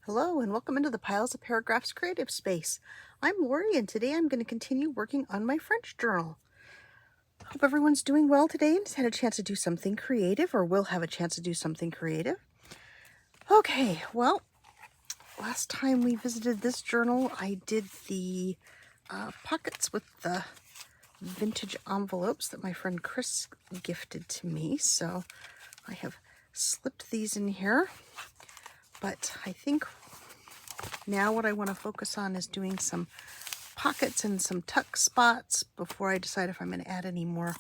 Hello and welcome into the Piles of Paragraphs creative space. I'm Lori and today I'm going to continue working on my French journal. Hope everyone's doing well today and has had a chance to do something creative or will have a chance to do something creative. Okay, well, last time we visited this journal I did the pockets with the vintage envelopes that my friend Chris gifted to me. So I have slipped these in here, but I think now what I want to focus on is doing some pockets and some tuck spots before I decide if I'm going to add any more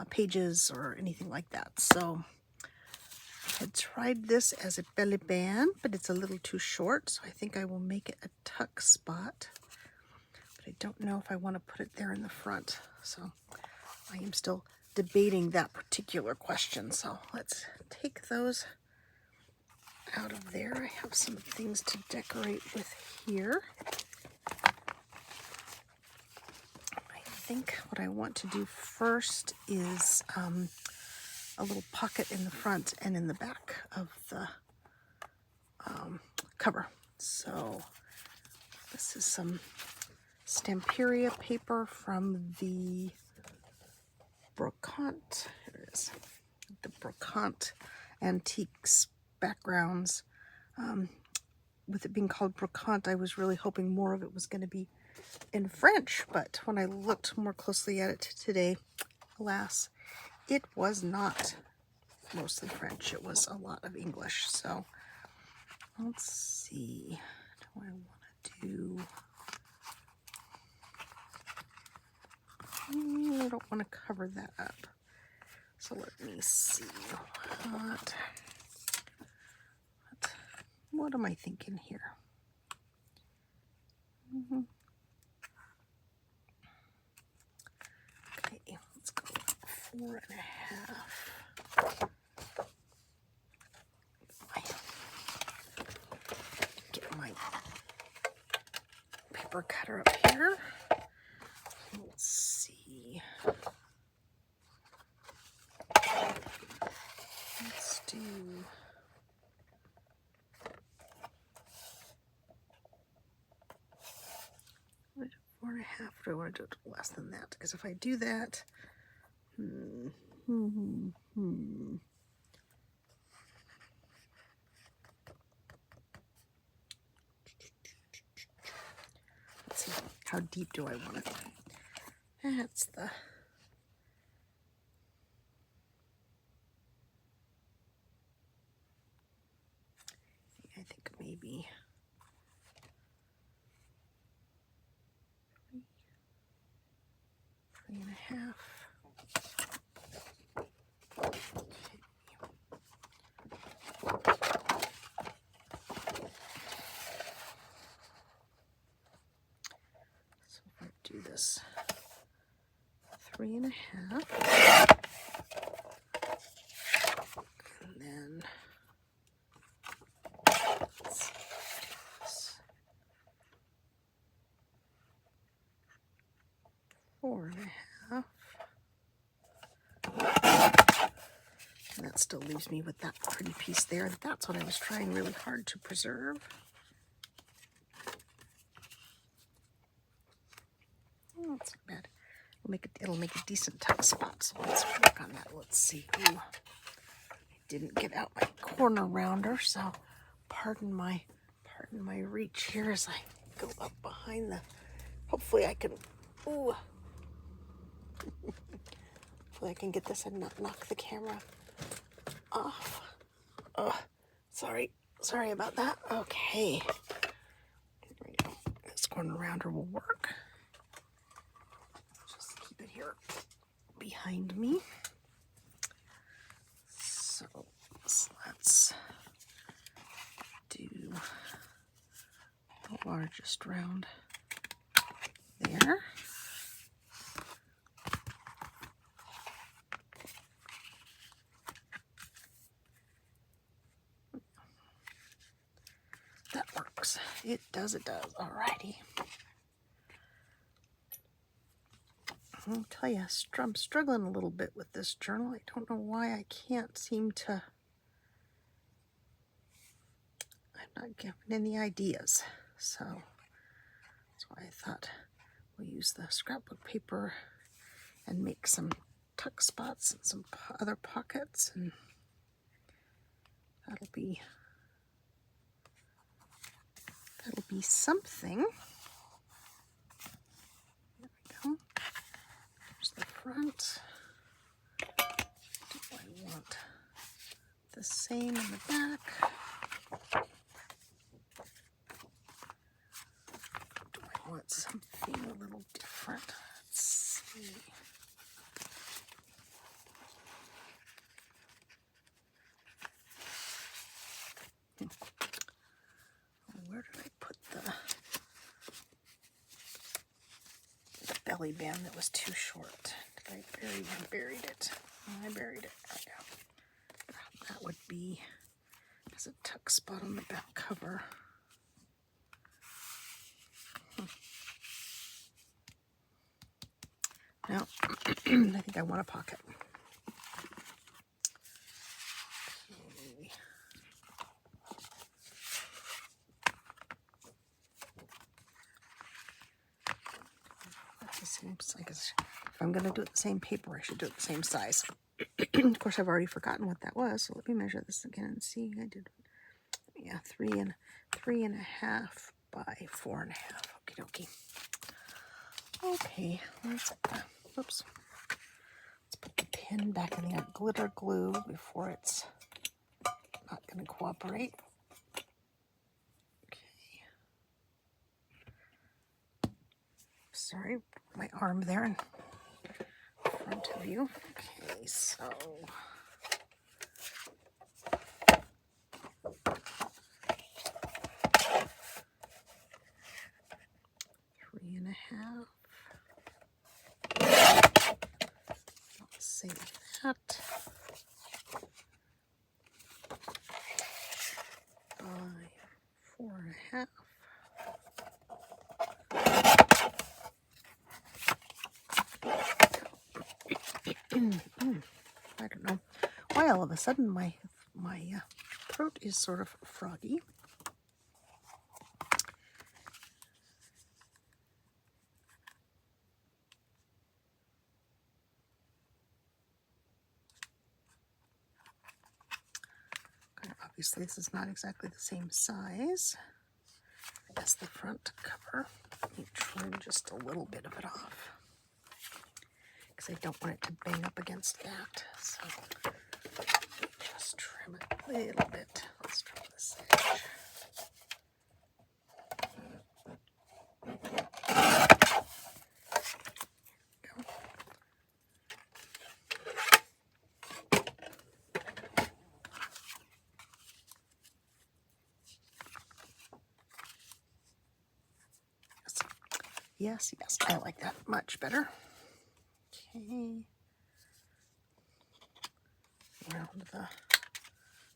pages or anything like that. So I had tried this as a belly band, but it's a little too short, so I think I will make it a tuck spot. But I don't know if I want to put it there in the front, so I am still debating that particular question. So let's take those out of there. I have some things to decorate with here. I think what I want to do first is a little pocket in the front and in the back of the cover. So this is some Stamperia paper from the Brocante. Here it is. The Brocante Antiques backgrounds. With it being called Brocante, I was really hoping more of it was going to be in French, but when I looked more closely at it today, alas, it was not mostly French. It was a lot of English. So let's see. Do I want to do... I don't want to cover that up. So let me see. What am I thinking here? Okay, let's go 4.5. Get my paper cutter up here. Let's see. Let's do 4.5. Do I want to do it less than that? Because if I do that, let's see, how deep do I want it? That's the... I think maybe 3.5. So if I do this 3.5, and then let's see, this 4.5, and that still leaves me with that pretty piece there. That's what I was trying really hard to preserve. Oh, that's not bad. It'll make a decent tuck spot. So let's work on that. Let's see. Ooh, I didn't get out my corner rounder, so pardon my reach here as I go up behind the. Hopefully I can. Ooh. Hopefully I can get this and not knock the camera off. Oh, sorry about that. Okay. Here we go. This corner rounder will work. Just keep it here behind me. So let's do the largest round there. That works. It does. Alrighty. I'll tell you, I'm struggling a little bit with this journal. I don't know why I can't seem to... I'm not given any ideas. So that's why I thought we'll use the scrapbook paper and make some tuck spots and some other pockets, and that'll be something. There we go. There's the front. Do I want the same in the back? Do I want something a little different? Let's see. Where did I put the belly band that was too short? Did I buried it? Oh, I buried it. Right now. That would be as a tuck spot on the back cover. Now, I think I want a pocket. Okay. That's the same size. If I'm going to do it the same paper, I should do it the same size. Of course, I've already forgotten what that was, so let me measure this again and see. I did, yeah, 3.5 by 4.5. Okie dokie. Okay, let's whoops. Let's put the pin back in the glitter glue before it's not going to cooperate. Okay. Sorry, my arm there in front of you. Okay, so 3.5. Let's save that. By 4.5. I don't know why all of a sudden my throat is sort of froggy. Obviously, this is not exactly the same size as the front cover. Let me trim just a little bit of it off because I don't want it to bang up against that. So just trim it a little bit. Let's trim this edge. Yes, I like that much better. Okay. Around the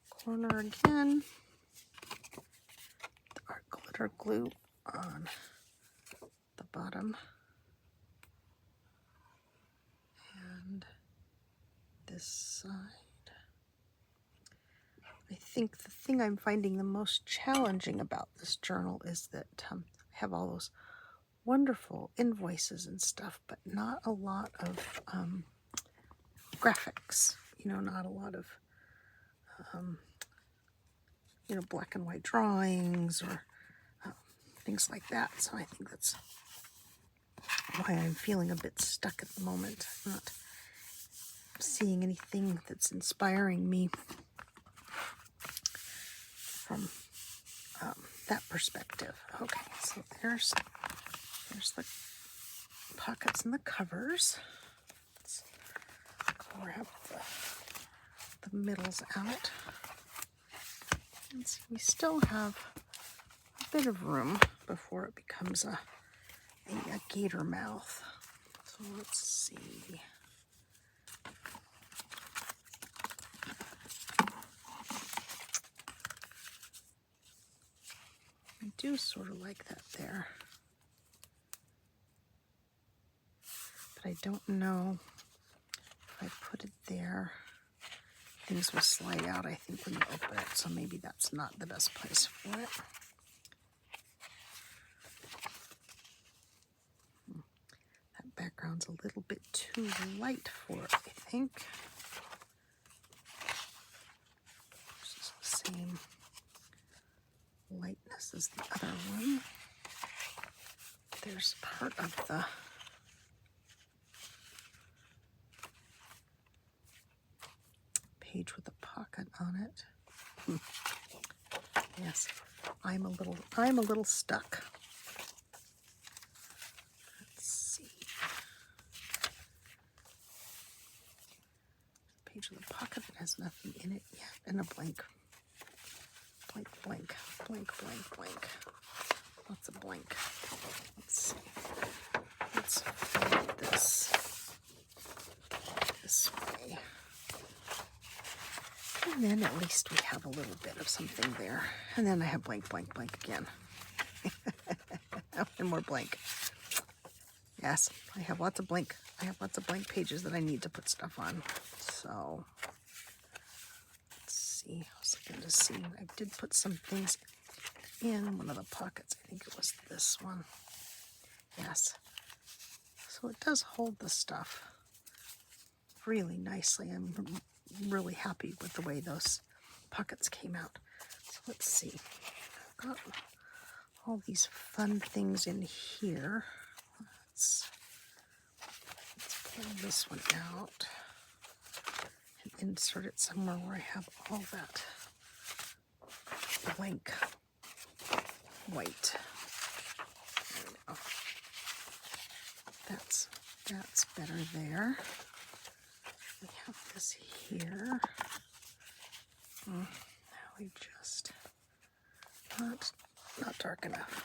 corner again. Our glitter glue on the bottom. And this side. I think the thing I'm finding the most challenging about this journal is that I have all those wonderful invoices and stuff, but not a lot of graphics, not a lot of black and white drawings or things like that. So I think that's why I'm feeling a bit stuck at the moment. I'm not seeing anything that's inspiring me from that perspective. Okay, so there's the pockets and the covers. Let's grab the middles out. And see, we still have a bit of room before it becomes a gator mouth. So let's see. I do sort of like that there. But I don't know if I put it there things will slide out, I think, when you open it, so maybe that's not the best place for it. That background's a little bit too light for it, I think. This is the same lightness as the other one. There's part of the page with a pocket on it. Yes, I'm a little stuck. Let's see. Page with a pocket that has nothing in it yet, and a blank. Blank, blank, blank, blank, blank. Lots of blank. Let's see. Let's fold this way. And then at least we have a little bit of something there. And then I have blank, blank, blank again. And more blank. Yes, I have lots of blank. I have lots of blank pages that I need to put stuff on. So let's see. I was looking to see. I did put some things in one of the pockets. I think it was this one. Yes. So it does hold the stuff really nicely. I'm really happy with the way those pockets came out. So let's see. I've got all these fun things in here. Let's pull this one out and insert it somewhere where I have all that blank white. There we go. That's better there. We have this here. Now we just not dark enough.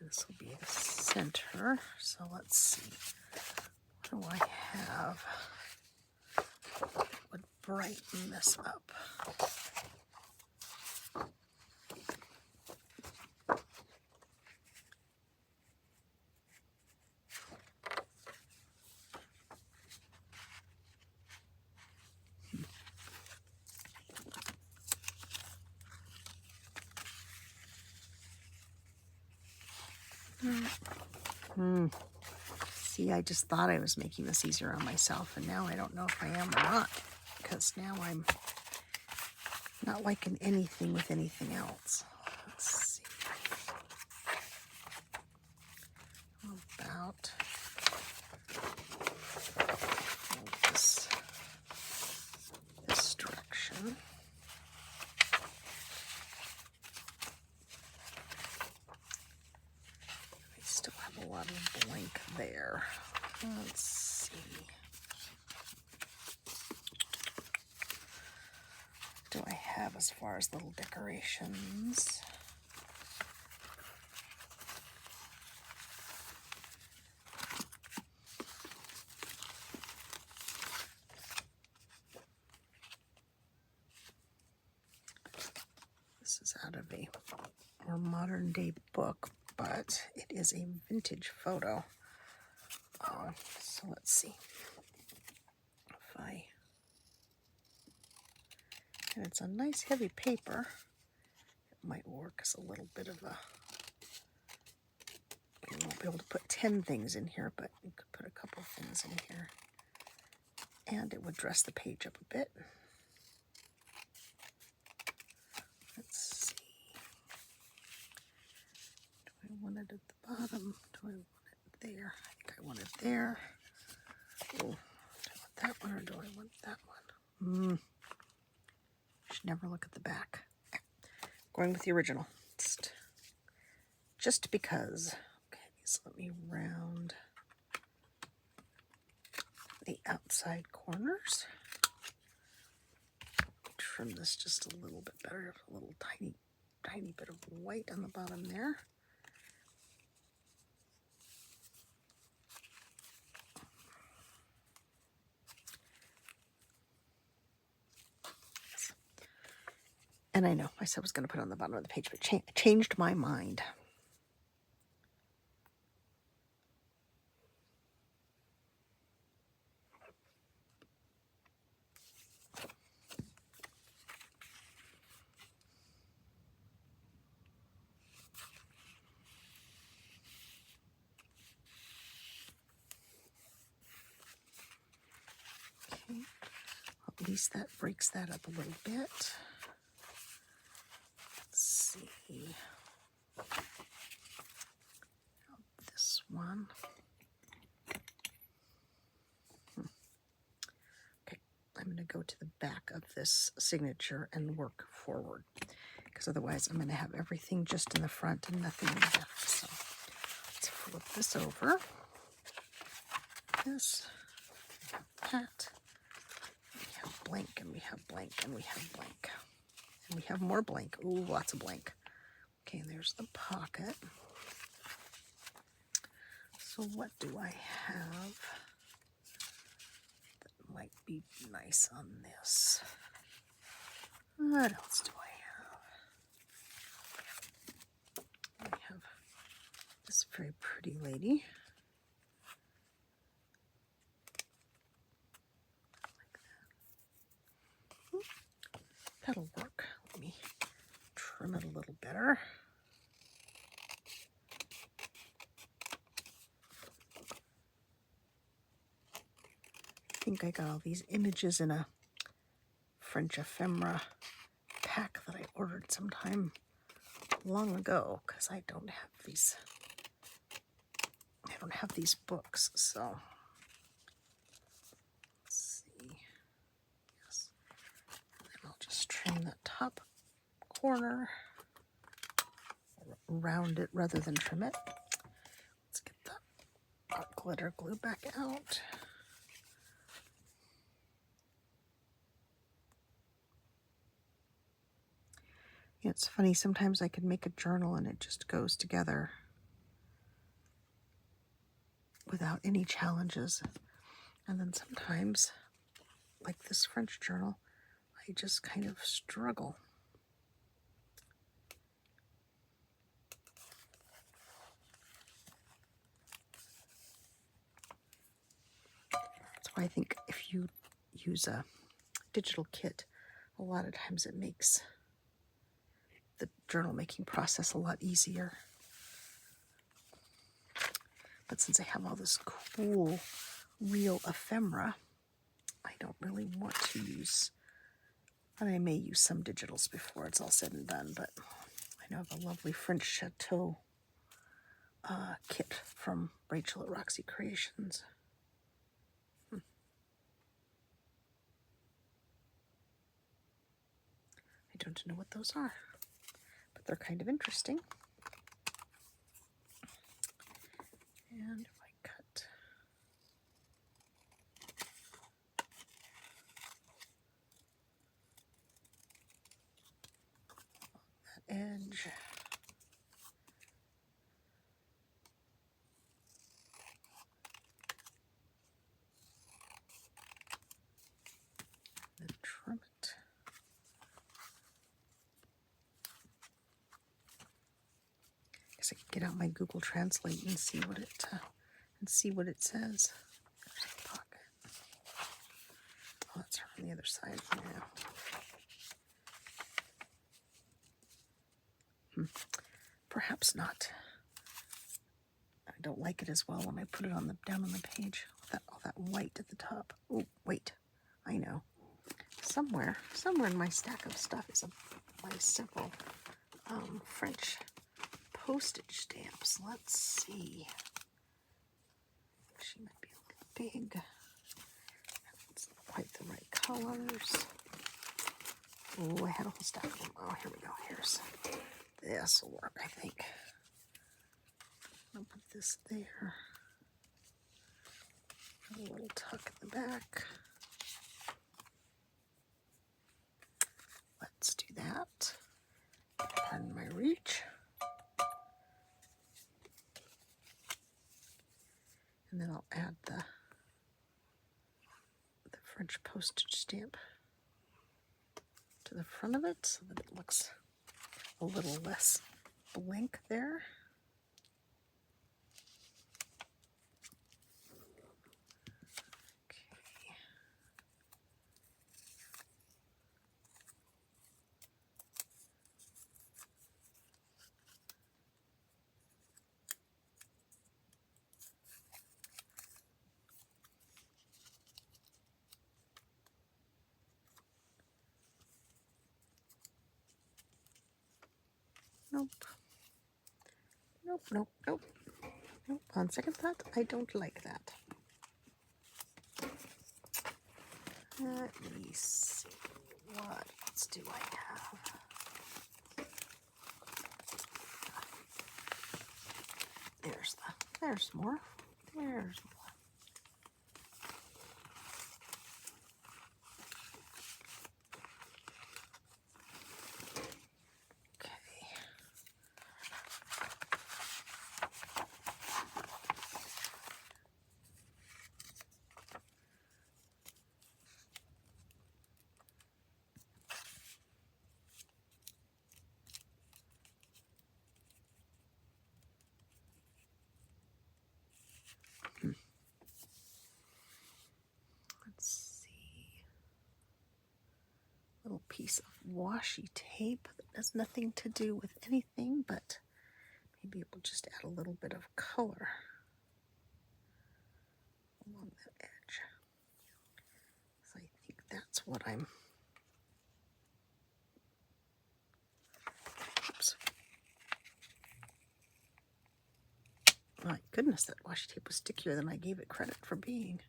This will be the center. So let's see. What do I have that would brighten this up? See, I just thought I was making this easier on myself, and now I don't know if I am or not, because now I'm not liking anything with anything else. Let's see. How about this direction? A lot of blank there. Let's see. What do I have as far as little decorations? This is out of a more modern day book, but it is a vintage photo. So let's see if and it's a nice heavy paper. It might work as a little bit of a, you won't be able to put 10 things in here, but you could put a couple things in here. And it would dress the page up a bit. Let's see. Do I want it at the bottom? Do I want it there? I think I want it there. Oh, do I want that one or do I want that one? Should never look at the back. Okay. Going with the original. Just because. Okay, so let me round the outside corners. Trim this just a little bit better. A little tiny bit of white on the bottom there. And I know I said I was going to put it on the bottom of the page, but changed my mind. At least that breaks that up a little bit. Let's see. This one. Okay, I'm going to go to the back of this signature and work forward, because otherwise I'm going to have everything just in the front and nothing in the back. So let's flip this over. This, that. We have blank, and we have blank, and we have blank. And we have more blank. Ooh, lots of blank. Okay, there's the pocket. So what do I have that might be nice on this? What else do I have? I have this very pretty lady. Like that. That'll work. Let me trim it a little better. I think I got all these images in a French ephemera pack that I ordered sometime long ago, because I don't have these books. So let's see. Yes. And I'll just trim that top corner, round it rather than trim it. Let's get the glitter glue back out. It's funny, sometimes I can make a journal and it just goes together without any challenges. And then sometimes, like this French journal, I just kind of struggle. That's why I think if you use a digital kit, a lot of times it makes the journal making process a lot easier. But since I have all this cool real ephemera, I don't really want to use, and I may use some digitals before it's all said and done, but I know I have a lovely French Chateau kit from Rachel at Roxy Creations. I don't know what those are, but they're kind of interesting. And if I cut that edge, then trim it. I guess I could get out my Google Translate and see what it says. There's the pocket. Oh, that's her on the other side. Yeah. Perhaps not. I don't like it as well when I put it on down on the page with all that white at the top. Oh, wait, I know. Somewhere in my stack of stuff is my several French postage stamps. Let's see. She might be a little big. It's not quite the right colors. Oh, I had a whole stack of them. Oh, here we go. This will work, I think. I'll put this there. A little tuck in the back. Let's do that. Pardon my reach. And then I'll add the French postage stamp to the front of it so that it looks a little less blank there. Nope. Nope, nope, nope. Nope. On second thought, I don't like that. Let me see. What else do I have? There's more. There's more. Okay. Let's see. Little piece of washi tape that has nothing to do with anything, but maybe it will just add a little bit of color along that edge. So I think that's what I'm. Oops. My goodness, that washi tape was stickier than I gave it credit for being.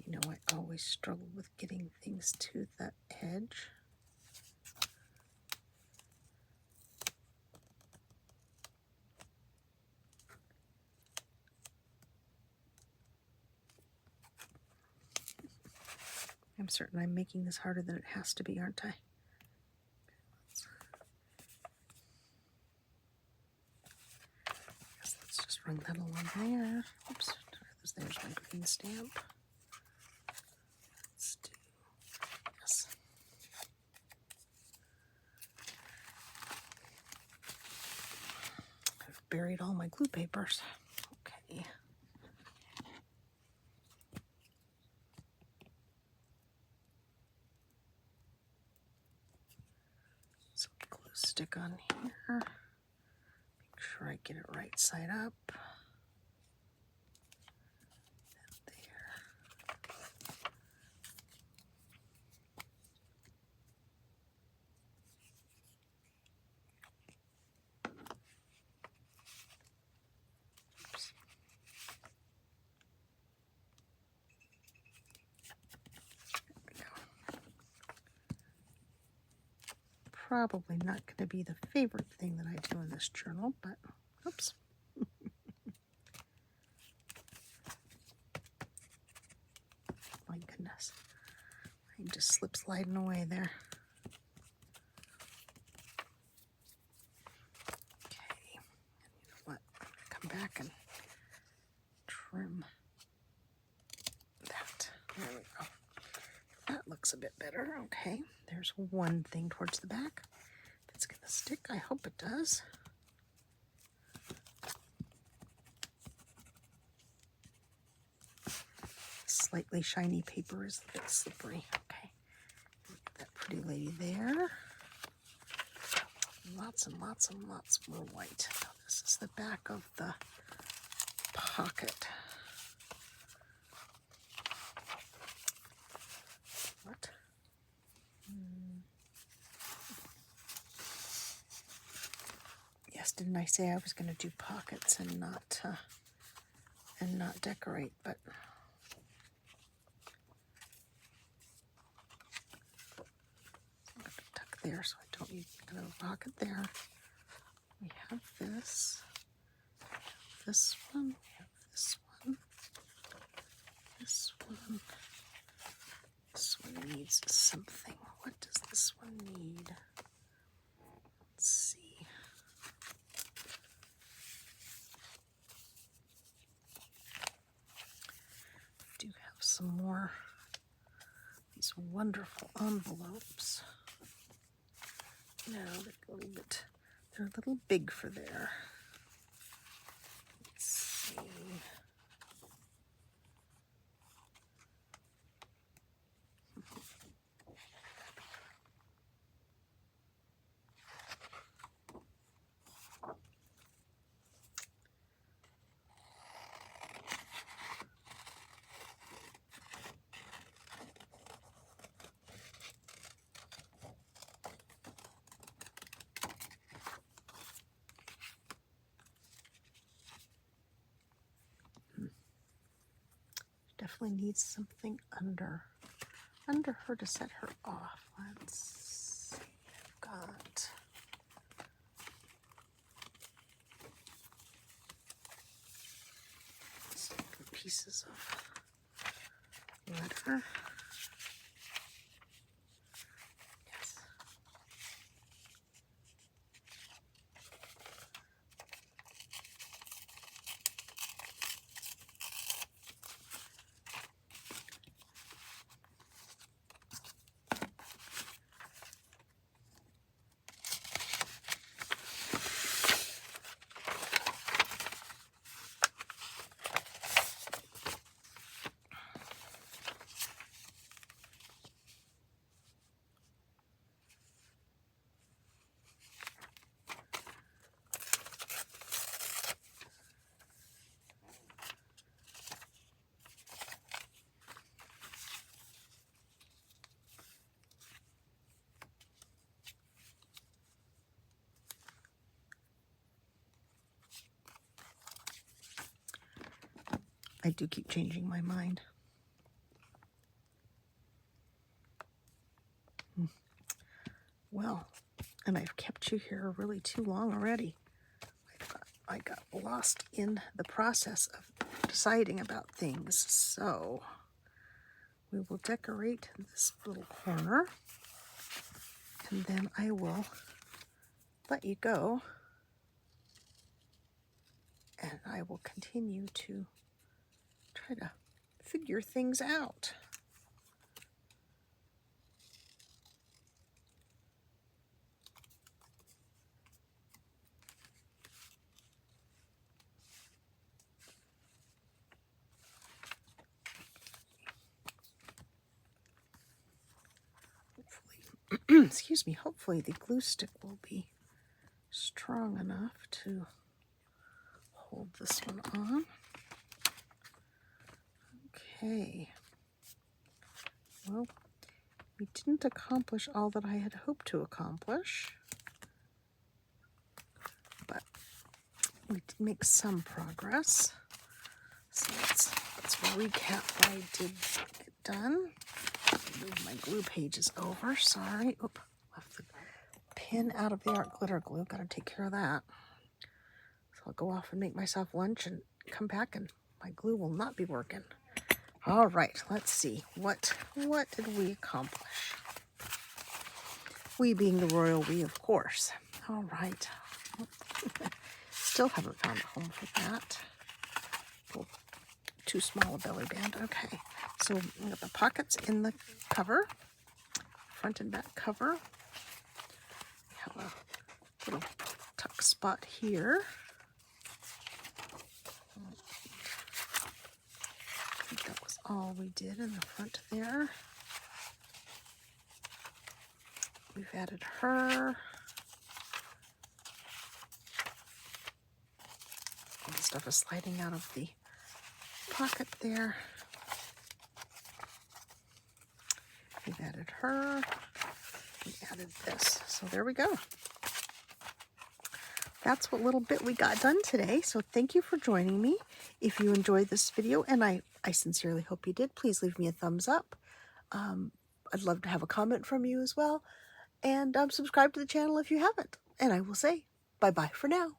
You know, I always struggle with getting things to that edge. I'm certain I'm making this harder than it has to be, aren't I? Let's just run that along there. Oops, there's my green stamp. Let's do this. I've buried all my glue papers. Okay. Some glue stick on here. Make sure I get it right side up. And there. Oops. There we go. Probably not going to be the favorite thing that I do in this journal, but oops. My goodness. I just slip sliding away there. Okay. And you know what? I'm going to come back and trim that. There we go. That looks a bit better. Okay. There's one thing towards the back. If it's going to stick, I hope it does. Slightly shiny paper is a bit slippery. Okay. Get that pretty lady there. Lots and lots and lots more white. Now this is the back of the pocket. What? Yes, didn't I say I was going to do pockets and not decorate? But I'm going to tuck there so I don't need another pocket there. We have this. This one. We have this one. This one. This one needs something. What does this one need? Let's see. I do have some more these wonderful envelopes. No, they're a little big for there. Let's see. definitely needs something under her to set her off. Let's see. I've got some pieces of letter. Yes. I do keep changing my mind. Well, and I've kept you here really too long already. I got lost in the process of deciding about things. So we will decorate this little corner, and then I will let you go, and I will continue to try to figure things out. Hopefully, excuse me, hopefully the glue stick will be strong enough to hold this one on. Okay. Well, we didn't accomplish all that I had hoped to accomplish, but we did make some progress. So let's recap what I did get done. Move my glue pages over. Sorry. Oop, left the pin out of the art glitter glue. Got to take care of that. So I'll go off and make myself lunch and come back, and my glue will not be working. All right, let's see. What did we accomplish? We being the royal we, of course. All right. Still haven't found a home for that. Oh, too small a belly band. Okay. So we got the pockets in the cover, front and back cover. We have a little tuck spot here. I think that was all we did in the front there. We've added her. All the stuff is sliding out of the pocket there. We've added her. We added this. So there we go. That's what little bit we got done today. So thank you for joining me. If you enjoyed this video, and I sincerely hope you did, please leave me a thumbs up. I'd love to have a comment from you as well. And subscribe to the channel if you haven't. And I will say bye-bye for now.